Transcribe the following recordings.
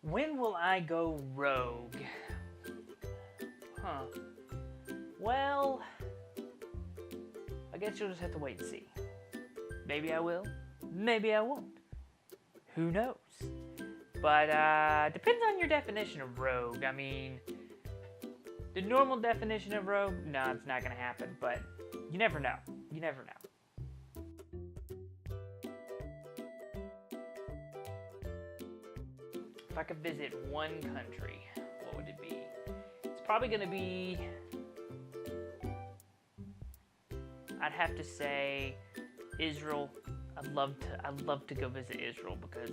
When will I go rogue? Huh. Well, I guess you'll just have to wait and see. Maybe I will, maybe I won't. Who knows? But, depends on your definition of rogue. I mean, the normal definition of rogue, no, it's not gonna happen, but you never know. You never know. If I could visit one country, what would it be? It's probably gonna be, I'd have to say Israel. I'd love to go visit Israel because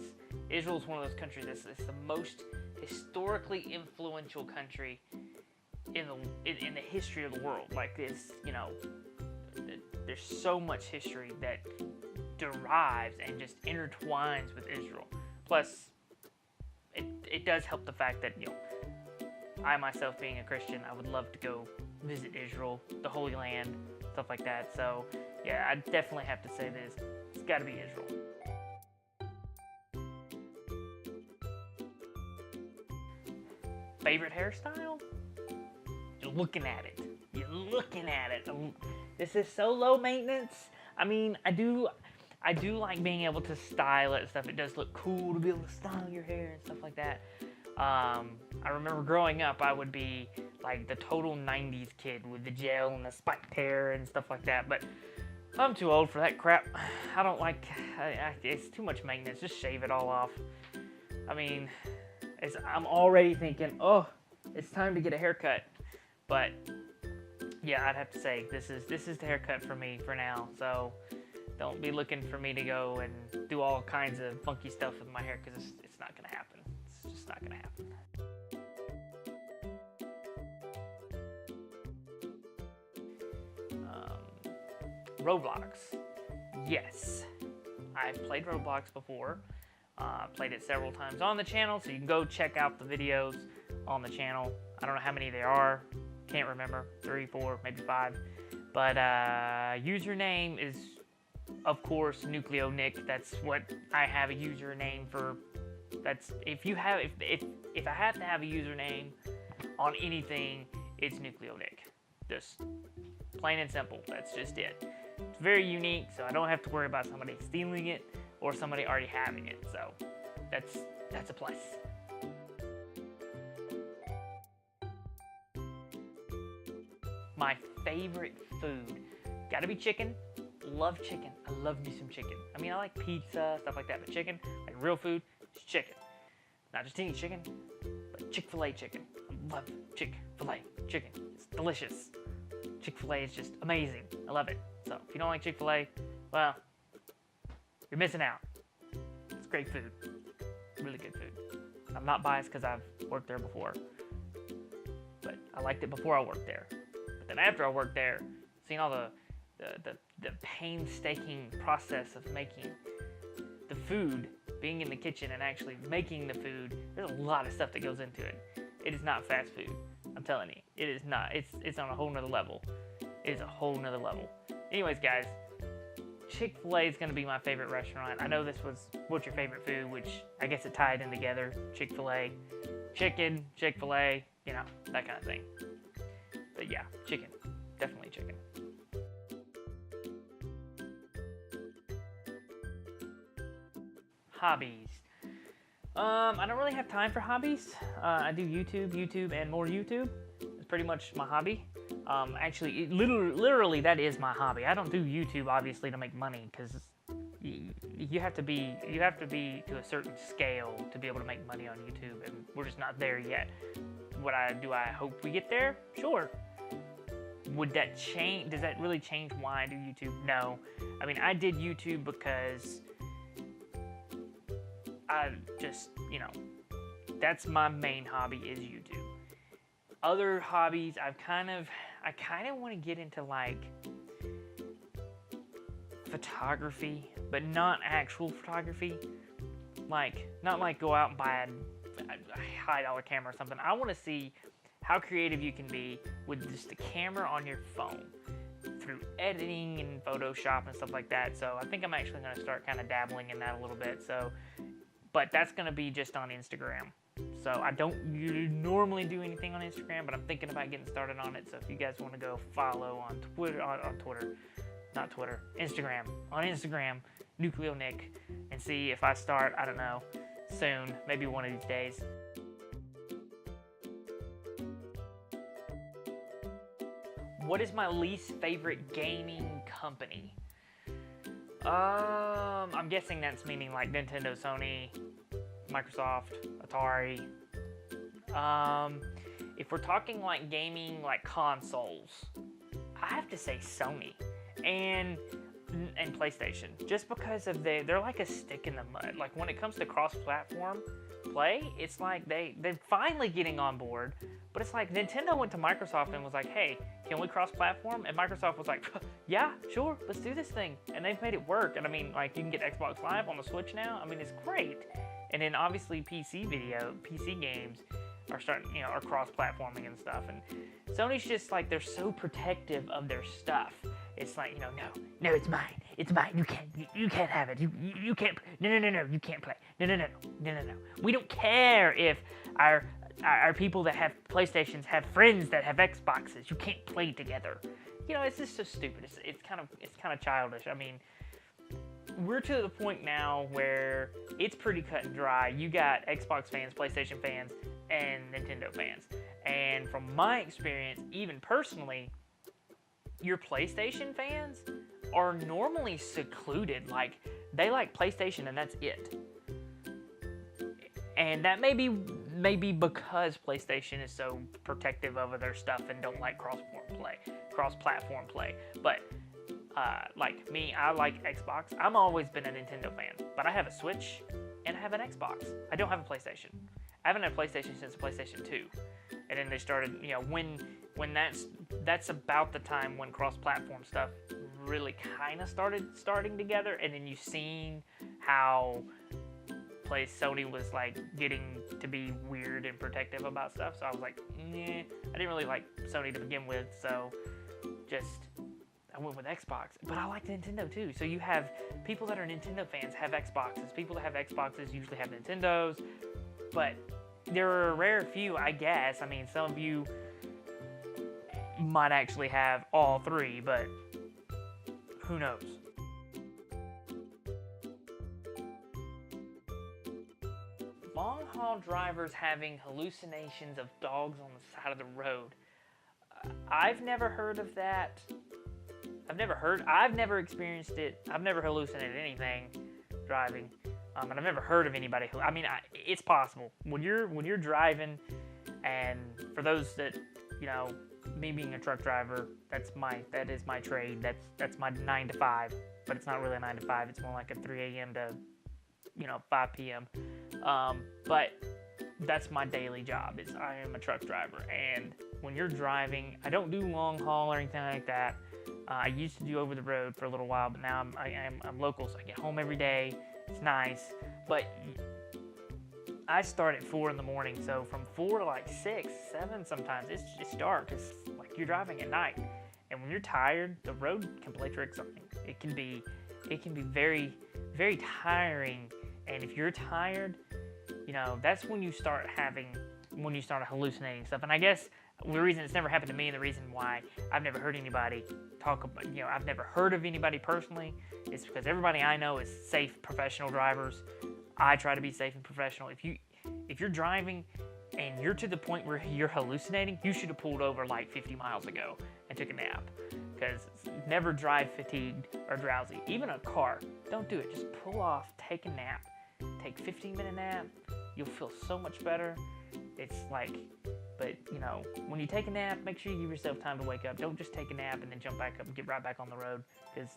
Israel is one of those countries that's the most historically influential country in the history of the world. Like this, you know, there's so much history that derives and just intertwines with Israel. Plus, it does help the fact that, you know, I myself being a Christian, I would love to go visit Israel, the Holy Land, stuff like that. So yeah, I definitely have to say this. It's got to be Israel. Favorite hairstyle? You're looking at it. You're looking at it. This is so low maintenance. I mean, I do like being able to style it and stuff. It does look cool to be able to style your hair and stuff like that. I remember growing up, I would be like the total 90s kid with the gel and the spiked hair and stuff like that. But I'm too old for that crap. I don't like, it's too much maintenance. Just shave it all off. I mean, I'm already thinking, oh, it's time to get a haircut. But yeah, I'd have to say this is the haircut for me for now. So don't be looking for me to go and do all kinds of funky stuff with my hair because it's not gonna happen. It's just not gonna happen. Roblox. Yes, I've played Roblox before. Played it several times on the channel, so you can go check out the videos on the channel. I don't know how many there are. Can't remember. 3, 4, maybe 5. But username is, of course, NucleoNick. That's what I have a username for. That's if I have to have a username on anything, it's NucleoNick. Just plain and simple. That's just it. It's very unique, so I don't have to worry about somebody stealing it or somebody already having it. So that's a plus. My favorite food, gotta be chicken. Love chicken. I love me some chicken. I mean, I like pizza, stuff like that, but chicken, like real food, is chicken. Not just any chicken, but Chick-fil-A chicken. I love Chick-fil-A chicken. It's delicious. Chick-fil-A is just amazing. I love it. So if you don't like Chick-fil-A, well, you're missing out. It's great food. Really good food. I'm not biased because I've worked there before, but I liked it before I worked there. But then after I worked there, seeing all the painstaking process of making the food, being in the kitchen and actually making the food, there's a lot of stuff that goes into it. It is not fast food. I'm telling you, it is not. It's on a whole nother level. It is a whole nother level. Anyways, guys, Chick-fil-A is going to be my favorite restaurant. I know this was what's your favorite food, which I guess it tied in together. Chick-fil-A, chicken, Chick-fil-A, you know, that kind of thing. But yeah, chicken. Definitely chicken. Hobbies. I don't really have time for hobbies. I do YouTube, and more YouTube. It's pretty much my hobby. Actually, literally, that is my hobby. I don't do YouTube obviously to make money because you have to be to a certain scale to be able to make money on YouTube, and we're just not there yet. I hope we get there? Sure. Would that change? Does that really change why I do YouTube? No. I mean, I did YouTube because I just, you know, that's my main hobby is YouTube. Other hobbies, I kind of want to get into like photography, but not actual photography. Like, not like go out and buy a high-dollar camera or something. I want to see how creative you can be with just a camera on your phone through editing and Photoshop and stuff like that. So I think I'm actually going to start kind of dabbling in that a little bit. So, but that's going to be just on Instagram. So I don't normally do anything on Instagram, but I'm thinking about getting started on it. So if you guys want to go follow on Instagram, on Instagram, NucleoNick, and see if I start, I don't know, soon, maybe one of these days. What is my least favorite gaming company? I'm guessing that's meaning like Nintendo, Sony, Microsoft, Atari. If we're talking like gaming, like consoles, I have to say Sony and PlayStation, just because of they're like a stick in the mud. Like when it comes to cross-platform play, it's like they're finally getting on board. But it's like Nintendo went to Microsoft and was like, hey, can we cross-platform? And Microsoft was like, yeah, sure, let's do this thing. And they've made it work. And I mean, like, you can get Xbox Live on the Switch now. I mean, it's great. And then obviously PC games are starting, are cross-platforming and stuff. And Sony's just like, they're so protective of their stuff. It's like, no, it's mine. It's mine. You can't have it. You can't. No, you can't play. No. We don't care if our people that have PlayStations have friends that have Xboxes. You can't play together. It's just so stupid. It's kind of childish. I mean, we're to the point now where it's pretty cut and dry. You got Xbox fans, PlayStation fans, and Nintendo fans. And from my experience, even personally, your PlayStation fans are normally secluded. Like, they like PlayStation and that's it. And that may be because PlayStation is so protective over their stuff and don't like cross-platform play. But like me, I like Xbox. I've always been a Nintendo fan, but I have a Switch and I have an Xbox. I don't have a PlayStation. I haven't had a PlayStation since the PlayStation 2. And then they started, when that's about the time when cross-platform stuff really kind of starting together. And then you've seen how Sony was like getting to be weird and protective about stuff. So I was like, I didn't really like Sony to begin with. So I went with Xbox. But I like Nintendo too. So you have people that are Nintendo fans have Xboxes. People that have Xboxes usually have Nintendos. But there are a rare few, I guess. I mean, some of you might actually have all three, but who knows? Longhaul Drivers having hallucinations of dogs on the side of the road. I've never heard of that. I've never experienced it. I've never hallucinated anything driving. And I've never heard of anybody who, it's possible. When you're driving, and for those that, me being a truck driver, that is my trade. That's my 9 to 5, but it's not really a 9 to 5. It's more like a 3 a.m. to, 5 p.m. But that's my daily job. I am a truck driver, and when you're driving, I don't do long haul or anything like that. I used to do over the road for a little while, but now I'm local, so I get home every day. It's nice, but I start at 4 in the morning, so from 4 to like 6, 7 sometimes, it's dark. It's like you're driving at night, and when you're tired, the road can play tricks on you. It can be very, very tiring, and if you're tired, that's when you start hallucinating stuff. And I guess the reason it's never happened to me, and the reason why I've never heard anybody talk about, I've never heard of anybody personally, is because everybody I know is safe, professional drivers. I try to be safe and professional. If you're driving and you're to the point where you're hallucinating, you should have pulled over like 50 miles ago and took a nap. Because never drive fatigued or drowsy. Even a car, don't do it. Just pull off, take a nap. Take a 15-minute nap. You'll feel so much better. It's like, but when you take a nap, make sure you give yourself time to wake up. Don't just take a nap and then jump back up and get right back on the road, because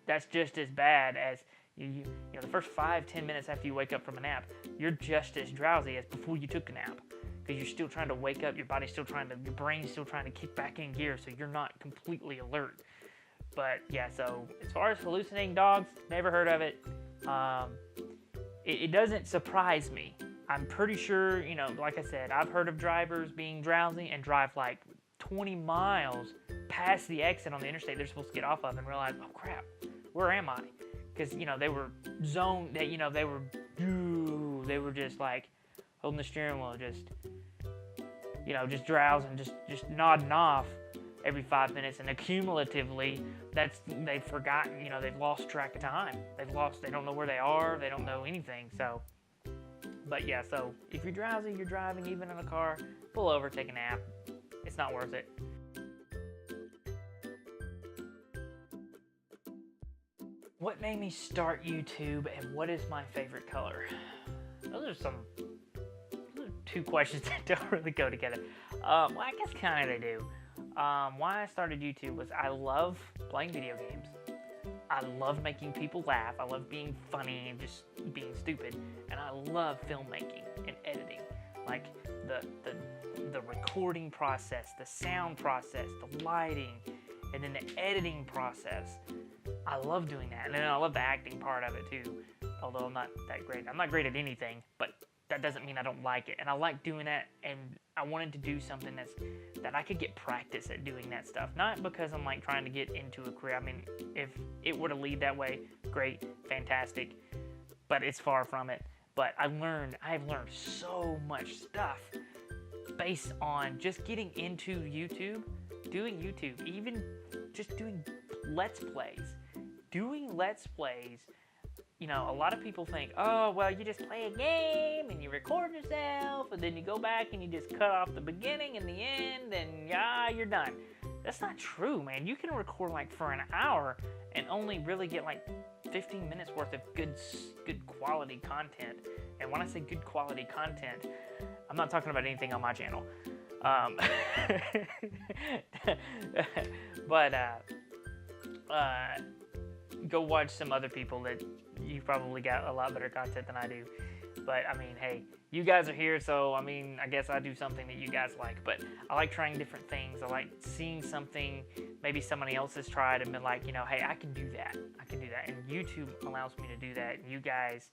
that's just as bad as the first 5-10 minutes after you wake up from a nap. You're just as drowsy as before you took a nap, because you're still trying to wake up. Your brain's still trying to kick back in gear, so you're not completely alert. But yeah, so as far as hallucinating dogs, never heard of it. It doesn't surprise me. I'm pretty sure, like I said, I've heard of drivers being drowsy and drive like 20 miles past the exit on the interstate they're supposed to get off of and realize, oh crap, where am I? Because, they were zoned, they were just like, holding the steering wheel, just, you know, just drowsing, just nodding off every 5 minutes, and accumulatively, they've forgotten, you know, they've lost track of time. They don't know where they are, they don't know anything, so. But yeah, so if you're drowsy, you're driving, even in a car, pull over, take a nap. It's not worth it. What made me start YouTube, and what is my favorite color? Those are two questions that don't really go together. Well, I guess kind of they do. Why I started YouTube was I love playing video games. I love making people laugh. I love being funny and just being stupid. And I love filmmaking and editing. Like the recording process, the sound process, the lighting, and then the editing process. I love doing that. And then I love the acting part of it too. Although I'm not that great. I'm not great at anything, but that doesn't mean I don't like it. And I like doing that, and I wanted to do something that I could get practice at doing that stuff. Not because I'm like trying to get into a career. I mean, if it were to lead that way, great, fantastic, but it's far from it. But I've learned so much stuff based on just getting into YouTube, doing YouTube, even just doing Let's Plays. Doing Let's Plays, you know, a lot of people think, oh, well, you just play a game and you record yourself and then you go back and you just cut off the beginning and the end and yeah, you're done. That's not true, man. You can record like for an hour and only really get like 15 minutes worth of good quality content. And when I say good quality content, I'm not talking about anything on my channel. Go watch some other people that you probably got a lot better content than I do. But I mean, hey, you guys are here, so I mean, I guess I do something that you guys like. But I like trying different things. I like seeing something maybe somebody else has tried and been like, you know, hey, I can do that. I can do that. And YouTube allows me to do that. And you guys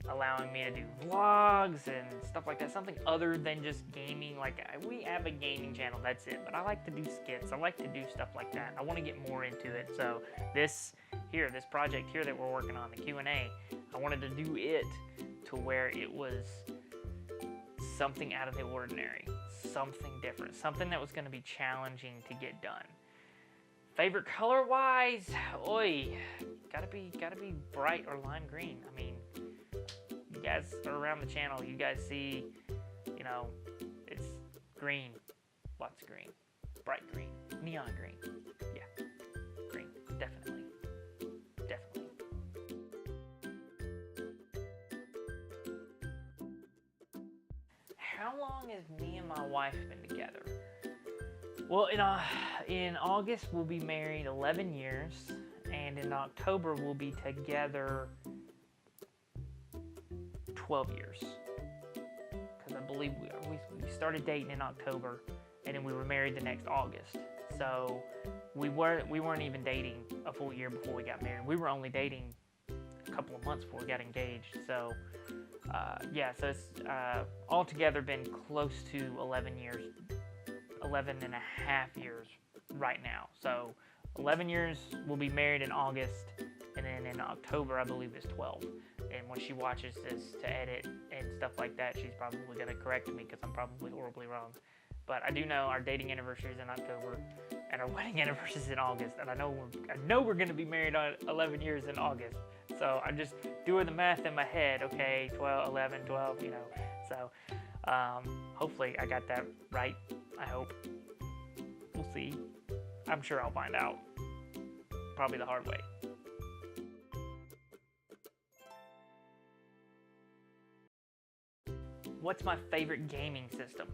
allowing me to do vlogs and stuff like that. Something other than just gaming. Like, we have a gaming channel, that's it. But I like to do skits. I like to do stuff like that. I want to get more into it. So this project here that we're working on, the Q&A, I wanted to do it to where it was something out of the ordinary, something different, something that was going to be challenging to get done. Favorite color-wise, oi, gotta be bright or lime green. I mean, you guys are around the channel, you guys see, you know, it's green, lots of green, bright green, neon green, yeah, green, definitely. How long has me and my wife been together? Well, in August we'll be married 11 years, and in October we'll be together 12 years. Because I believe we started dating in October, and then we were married the next August. So we weren't even dating a full year before we got married. We were only dating a couple of months before we got engaged. So yeah, so it's altogether been close to 11 and a half years right now. So 11 years, we'll be married in August, and then in October, I believe it's 12. And when she watches this to edit and stuff like that, she's probably going to correct me because I'm probably horribly wrong. But I do know our dating anniversary is in October, and our wedding anniversary is in August. And I know we're going to be married on 11 years in August. So I'm just doing the math in my head. Okay, 12, 11, 12, you know. So hopefully I got that right. I hope. We'll see. I'm sure I'll find out. Probably the hard way. What's my favorite gaming system?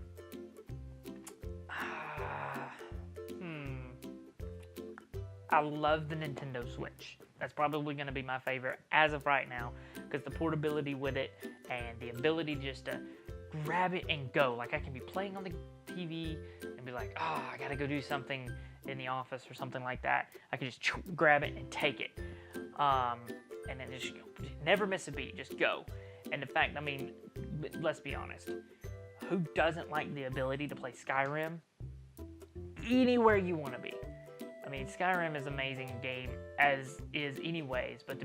I love the Nintendo Switch. That's probably going to be my favorite as of right now, because the portability with it and the ability just to grab it and go. Like, I can be playing on the TV and be like, oh, I got to go do something in the office or something like that. I can just grab it and take it. And then just never miss a beat, just go. And in fact, I mean, let's be honest. Who doesn't like the ability to play Skyrim anywhere you want to be? I mean, Skyrim is an amazing game as is anyways, but the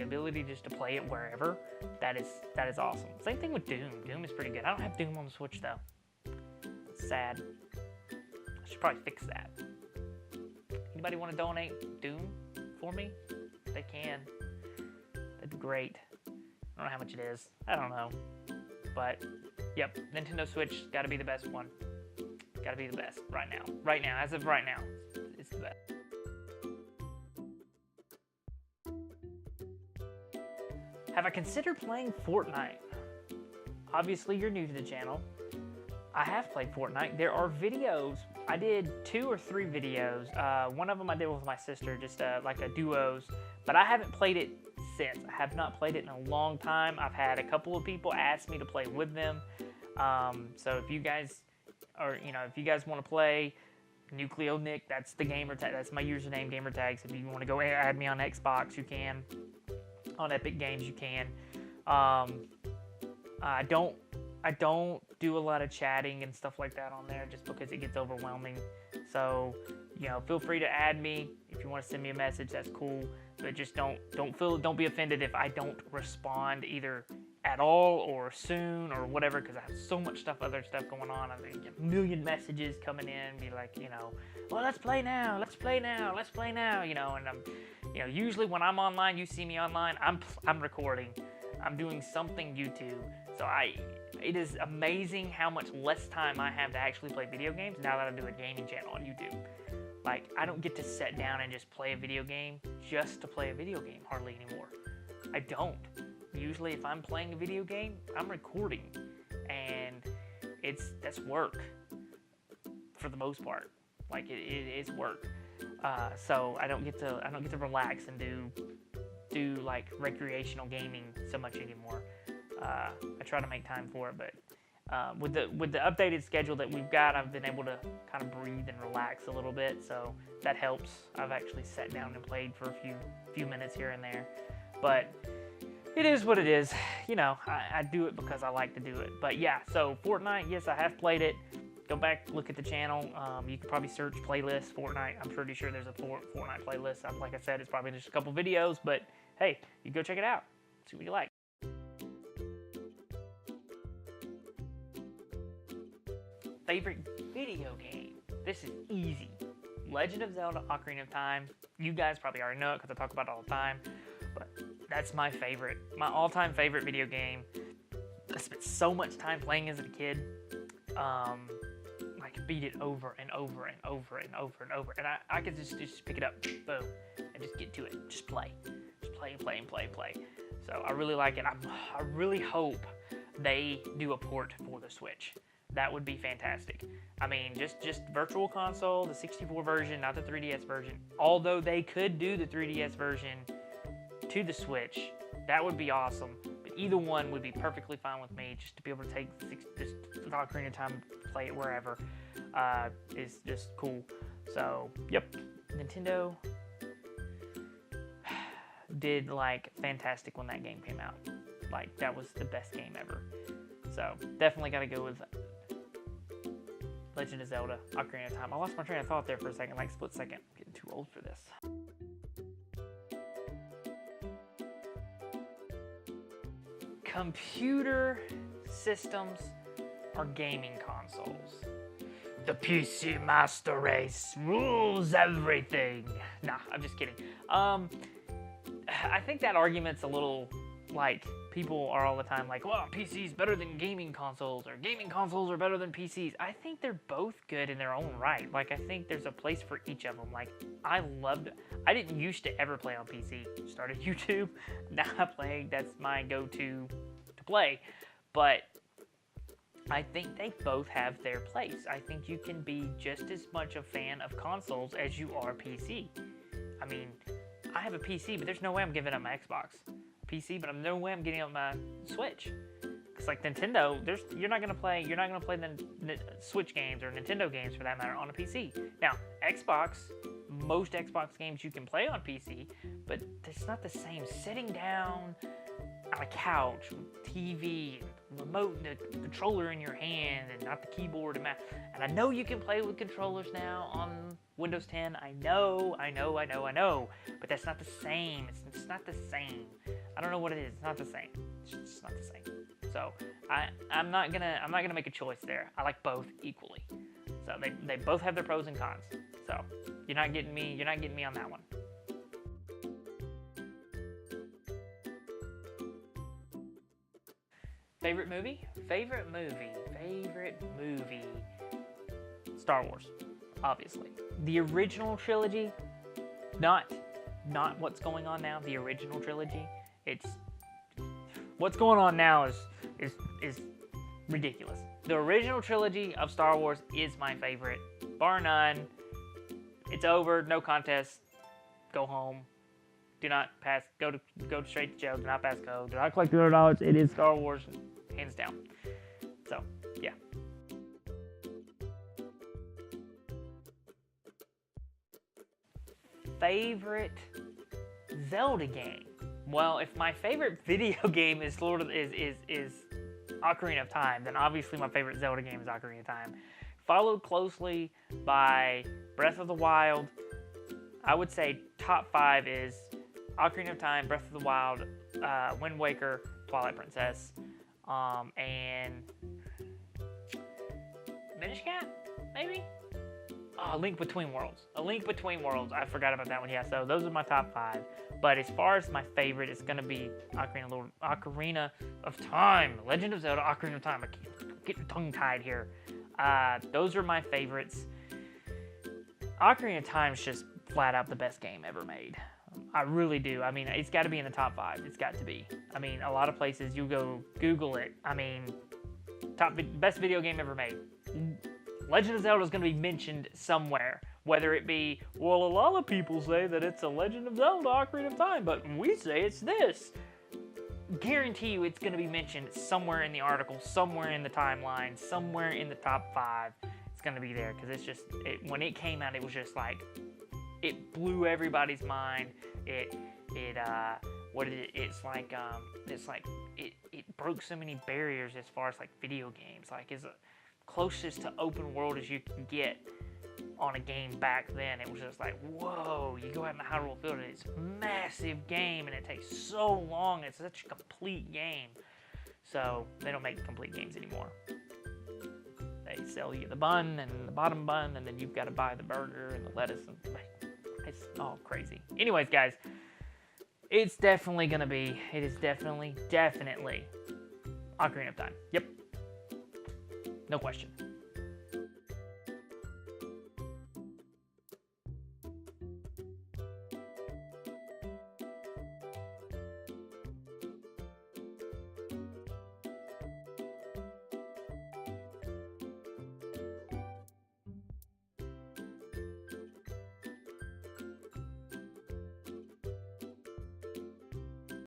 ability just to play it wherever, that is awesome. Same thing with Doom. Doom is pretty good. I don't have Doom on the Switch though. It's sad. I should probably fix that. Anybody want to donate Doom for me? They can. That'd be great. I don't know how much it is. I don't know. But, yep, Nintendo Switch, gotta be the best one. Gotta be the best right now. Right now, as of right now, it's the best. Have I considered playing Fortnite? Obviously, you're new to the channel. I have played Fortnite. There are videos. I did 2 or 3 videos. One of them I did with my sister, just like a duos. But I haven't played it since. I have not played it in a long time. I've had a couple of people ask me to play with them. So if you guys if you guys want to play NucleoNick, that's the gamer tag. That's my username, gamer tags. If you want to go add me on Xbox, you can. On Epic Games, you can. I don't do a lot of chatting and stuff like that on there just because it gets overwhelming. So, feel free to add me if you want to send me a message. That's cool, but just don't be offended if I don't respond either at all or soon or whatever, because I have so much other stuff going on. I get a million messages coming in, be like, well, let's play now, and I'm, usually when I'm online, you see me online, I'm recording, I'm doing something YouTube. So it is amazing how much less time I have to actually play video games now that I do a gaming channel on YouTube. Like, I don't get to sit down and just play a video game just to play a video game hardly anymore. I don't. Usually if I'm playing a video game, I'm recording, and that's work for the most part. Like, it's work. So I don't get to relax and do like recreational gaming so much anymore. I try to make time for it, but with the updated schedule that we've got, I've been able to kind of breathe and relax a little bit, so that helps. I've actually sat down and played for a few minutes here and there, but it is what it is. I do it because I like to do it. But yeah, so Fortnite, yes, I have played it. Go back, look at the channel. You can probably search playlist Fortnite. I'm pretty sure there's a Fortnite playlist. Like I said, it's probably just a couple videos, but hey, you go check it out. See what you like. Favorite video game? This is easy. Legend of Zelda: Ocarina of Time. You guys probably already know it because I talk about it all the time, but that's my favorite. My all-time favorite video game. I spent so much time playing as a kid. I could beat it over and over and over and over and over, and I could just pick it up, boom, and just get to it. Just play. Just play and play and play and play. So I really like it. I really hope they do a port for the Switch. That would be fantastic. I mean, just Virtual Console, the 64 version, not the 3DS version. Although they could do the 3DS version to the Switch, that would be awesome. But either one would be perfectly fine with me. Just to be able to take this Ocarina of Time, play it wherever, is just cool. So, yep, Nintendo did like fantastic when that game came out. Like, that was the best game ever. So, definitely got to go with Legend of Zelda: Ocarina of Time. I lost my train of thought there for a second, like split second. I'm getting too old for this. Computer systems or gaming consoles? The PC Master Race rules everything. Nah, I'm just kidding. I think that argument's a little, like, people are all the time like, well, PC's better than gaming consoles, or gaming consoles are better than PCs. I think they're both good in their own right. Like, I think there's a place for each of them. Like, I didn't used to ever play on PC. Started YouTube, now I play, that's my go-to to play. But I think they both have their place. I think you can be just as much a fan of consoles as you are PC. I mean, I have a PC, but there's no way I'm giving up my Xbox. PC, but no way I'm getting up my Switch. It's like Nintendo, you're not gonna play the Switch games or Nintendo games for that matter on a PC. Now, Xbox, most Xbox games you can play on PC, but it's not the same. Sitting down, on a couch with TV and remote and the controller in your hand and not the keyboard and mouse. And I know you can play with controllers now on Windows 10. I know. But that's not the same. It's not the same. I don't know what it is. It's not the same. It's just not the same. So I'm not gonna make a choice there. I like both equally. So they both have their pros and cons. So you're not getting me on that one. Favorite movie? Star Wars, obviously. The original trilogy, not what's going on now. The original trilogy, what's going on now is ridiculous. The original trilogy of Star Wars is my favorite, bar none. It's over, no contest. Go home. Do not pass. Go straight to jail. Do not pass code. Do not collect $200. It is Star Wars, hands down. So yeah. Favorite Zelda game? Well, if my favorite video game is Ocarina of Time, then obviously my favorite Zelda game is Ocarina of Time. Followed closely by Breath of the Wild. I would say top 5 is Ocarina of Time, Breath of the Wild, Wind Waker, Twilight Princess, and Minish Cap, maybe? Oh, A Link Between Worlds. A Link Between Worlds. I forgot about that one. Yeah, so those are my top 5. But as far as my favorite, it's going to be Ocarina of Time. Legend of Zelda, Ocarina of Time. I'm getting tongue-tied here. Those are my favorites. Ocarina of Time is just flat out the best game ever made. I really do. I mean, it's got to be in the top 5. It's got to be. I mean, a lot of places, you go Google it. I mean, best video game ever made. Legend of Zelda is going to be mentioned somewhere. Whether it be, well, a lot of people say that it's a Legend of Zelda Ocarina of Time, but we say it's this. Guarantee you it's going to be mentioned somewhere in the article, somewhere in the timeline, somewhere in the top 5. It's going to be there, because it's just, when it came out, it was just like, it blew everybody's mind. It broke so many barriers as far as like video games. Like, it's the closest to open world as you can get on a game back then. It was just like, whoa, you go out in the Hyrule Field and it's a massive game and it takes so long. It's such a complete game. So they don't make complete games anymore. They sell you the bun and the bottom bun, and then you've got to buy the burger and the lettuce, and it's all crazy. Anyways, guys, it's definitely gonna be, it is definitely Ocarina of Time. Yep. No question.